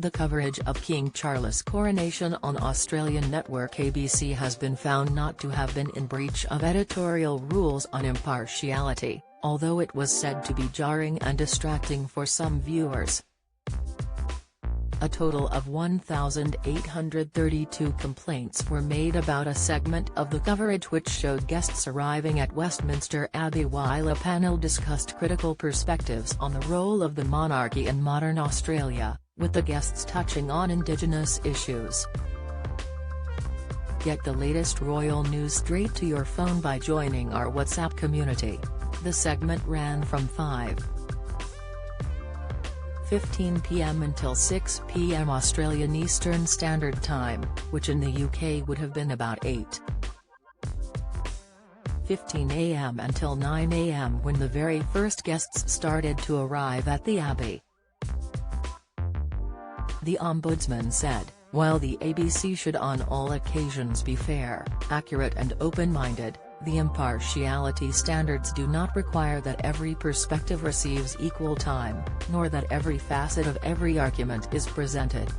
The coverage of King Charles' coronation on Australian network ABC has been found not to have been in breach of editorial rules on impartiality, although it was said to be jarring and distracting for some viewers. A total of 1,832 complaints were made about a segment of the coverage which showed guests arriving at Westminster Abbey while a panel discussed critical perspectives on the role of the monarchy in modern Australia, with the guests touching on Indigenous issues. Get the latest royal news straight to your phone by joining our WhatsApp community. The segment ran from 5:15 p.m. until 6 p.m. Australian Eastern Standard Time, which in the UK would have been about 8:15 a.m. until 9 a.m. when the very first guests started to arrive at the Abbey. The Ombudsman said, while the ABC should on all occasions be fair, accurate and open-minded, the impartiality standards do not require that every perspective receives equal time, nor that every facet of every argument is presented.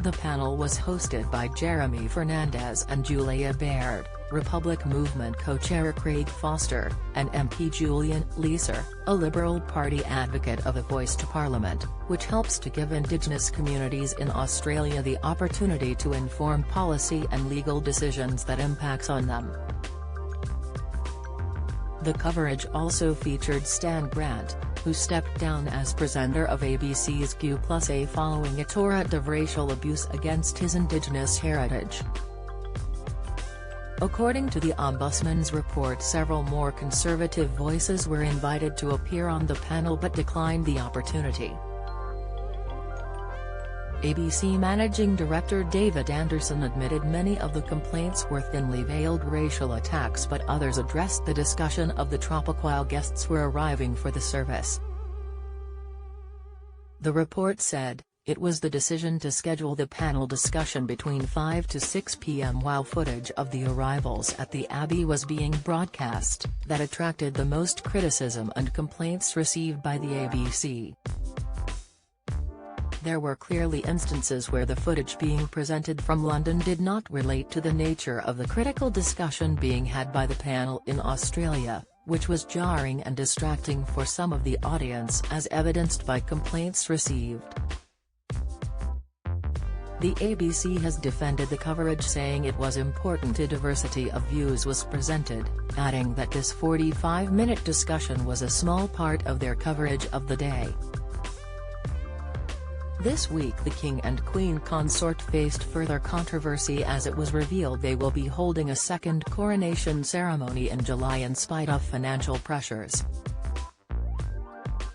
The panel was hosted by Jeremy Fernandez and Julia Baird, Republic Movement co-chair Craig Foster, and MP Julian Leeser, a Liberal Party advocate of a voice to Parliament, which helps to give Indigenous communities in Australia the opportunity to inform policy and legal decisions that impacts on them. The coverage also featured Stan Grant, who stepped down as presenter of ABC's Q+A following a torrent of racial abuse against his Indigenous heritage. According to the Ombudsman's report, several more conservative voices were invited to appear on the panel but declined the opportunity. ABC Managing Director David Anderson admitted many of the complaints were thinly veiled racial attacks, but others addressed the discussion of the topic while guests were arriving for the service. The report said, it was the decision to schedule the panel discussion between 5 to 6 p.m. while footage of the arrivals at the Abbey was being broadcast, that attracted the most criticism and complaints received by the ABC. There were clearly instances where the footage being presented from London did not relate to the nature of the critical discussion being had by the panel in Australia, which was jarring and distracting for some of the audience as evidenced by complaints received. The ABC has defended the coverage, saying it was important a diversity of views was presented, adding that this 45-minute discussion was a small part of their coverage of the day. This week the King and Queen consort faced further controversy as it was revealed they will be holding a second coronation ceremony in July in spite of financial pressures.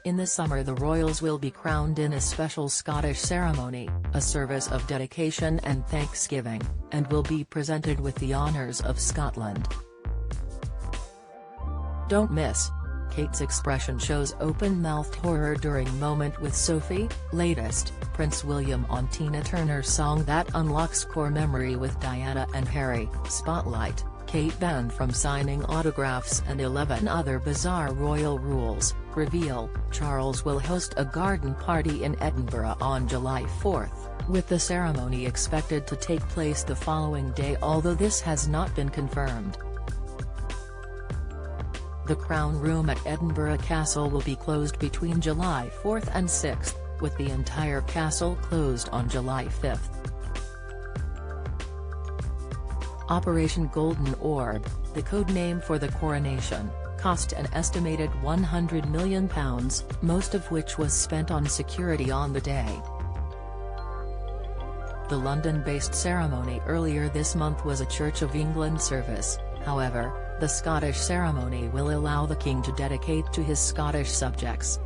In the summer the royals will be crowned in a special Scottish ceremony, a service of dedication and thanksgiving, and will be presented with the honours of Scotland. Don't miss. Kate's expression shows open-mouthed horror during moment with Sophie. Latest, Prince William on Tina Turner's song that unlocks core memory with Diana and Harry. Spotlight, Kate banned from signing autographs and 11 other bizarre royal rules. Reveal, Charles will host a garden party in Edinburgh on July 4, with the ceremony expected to take place the following day, although this has not been confirmed. The Crown Room at Edinburgh Castle will be closed between July 4 and 6, with the entire castle closed on July 5. Operation Golden Orb, the code name for the coronation, cost an estimated £100 million, most of which was spent on security on the day. The London-based ceremony earlier this month was a Church of England service. However, the Scottish ceremony will allow the King to dedicate to his Scottish subjects.